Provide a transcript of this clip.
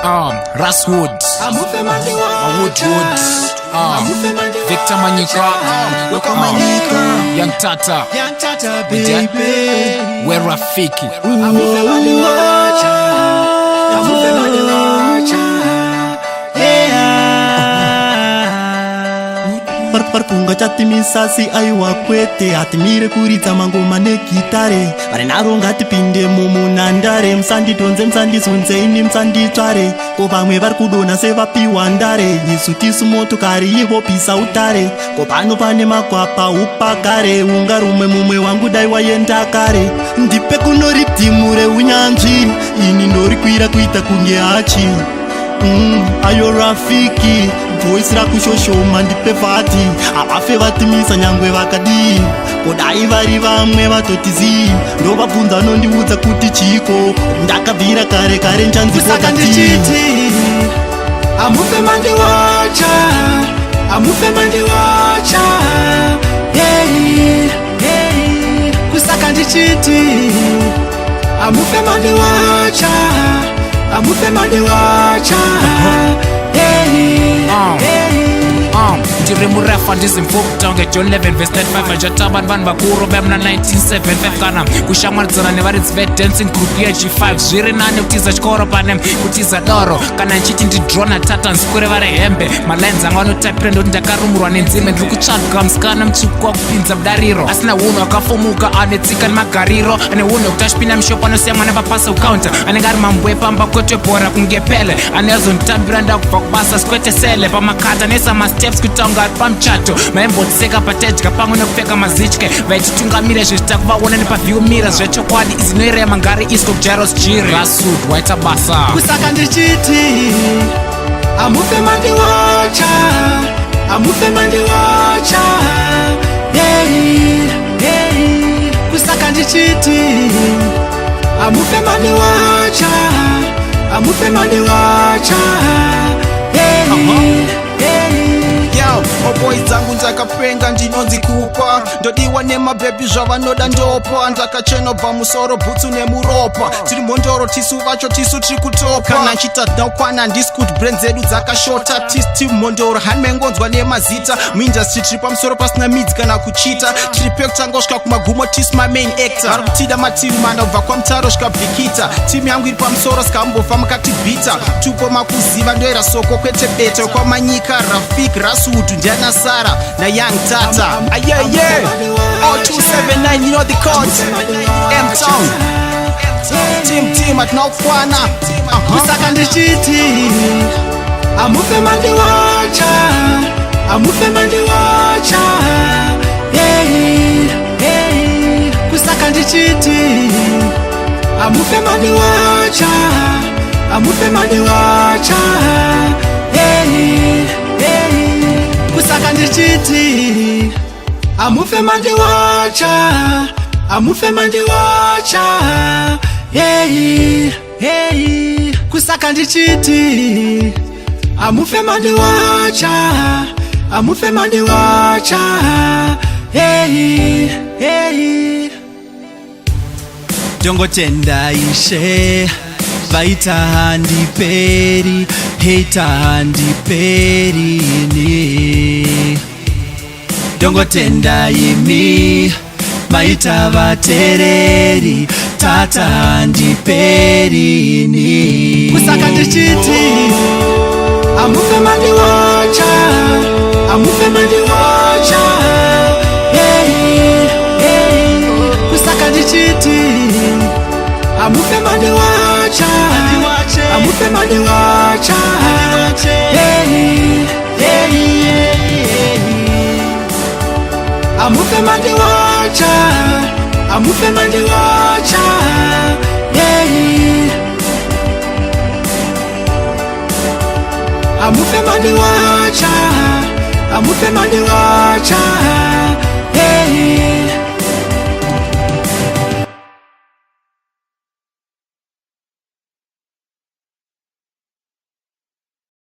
Raswood, Woodwood, Victor Manyika, Young Tata, baby, we're Rafiki. Parpunga chati misasi aiwa kwete atimire kuridza mangoma negitare varinaro ngatipinde mumunhandare musandidhonze musandizunze ini musanditsvare ko vamwe vari kudonha sevapiwa ndare isu tisu motokari ivo pisa utare ko pano pane magwapa upagare unga rumwe mumwe wangu dai waenda kare ndipe kunoridhimure unyanzvi ini ndorikwira kuita kunge hachi ayo Rafiki voice rakushoshoma ndipe vhati havafe vatimisa nyangwe vakadii kodai vari vamwe vatotizii ndovabvunza nondiudza kuti chiko ndakabvira kare kare nchanzisaka ndichiti amufe mandiwacha amufe mandiwacha kusaka ndichiti amufe mandiwacha amufe mandiwacha ndiri murefa ndizimvukta ngejohn 11 verse 35 vachataban vanhu vakuru vemuna 1975 kana kushamwaridzana nevaridzi vedancing group yeg5 zviri nane kutiza chikoro pane kutiza doro kana nchiti ndidrona tatans kure vari hembe malines anga vanotapira ndoti ndakarumurwa nenzime ndiri kutsvaga musikana mutsvuku wakupinza mudariro asina unhu akafomuka ane tsika nemagariro ane unhu wekuti achipinda mushopo anosiya mwana papasa ukaunta anenge ari mambo epamba kwetebhora kunge pele ane azonditambira ndakubva kubasa sikwete sele pamakata nesa masteps kutanga ari pamuchato maimbotiseka patedya pamwe nekupfeka mazitye vaititungamira zvezvita kuvaona nepavyumira zvechokwadi izinoirema ngari isko kujaros jiri Raswood waita basa kusaka ndichiti amufe mandiwacha amufe mandiwacha kusaka ndichiti amufe mandiwacha amufe mandiwacha Boys dzangu ndakapenga ndinonzikupa ndodiwa nemabhebhi zvavanoda ndopa ndakachenobva musoro bhutsu nemuropa tiri mondoro tisu vacho tisu tiri kutopa kana nchitadhaukwana ndisi kuti brand dzedu dzakashota tisi mondoro hanimengonzwa nemazita muindastry tiri pamusoro pasina midzi kana kuchita tiri pekutanga kusvika kumagumo tisu mamain actor vari kutida mativi mana kubva kwamutaro svika bvikita timu yangu iri pamusoro skambofa makatibhita tupo makuziva ndoira soko kwete beta kwamanyika Rafiki Raswood ndiana Sara na Young Tata ayeye 0279 you know the code M-Town team atinokwana kusaka ndichiti amufe mandiwacha amufe mandiwacha kusaka ndichiti amufe mandiwacha amufe mandiwacha kusaka ndichiti amufe mandiwacha amufe mandiwacha kusaka ndichiti amufe mandiwacha amufe mandiwacha ndongotenda ishe vaita handiperi heta handiperi ini ndongotenda imi maita vatereri tata handiperi ini kusaka ndichiti amufe mandiwacha amufe mandiwacha kusaka ndichiti amufe mandiwacha amufe mandiwacha amufe mandiwacha amufe mandiwacha amufe mandiwacha amufe mandiwacha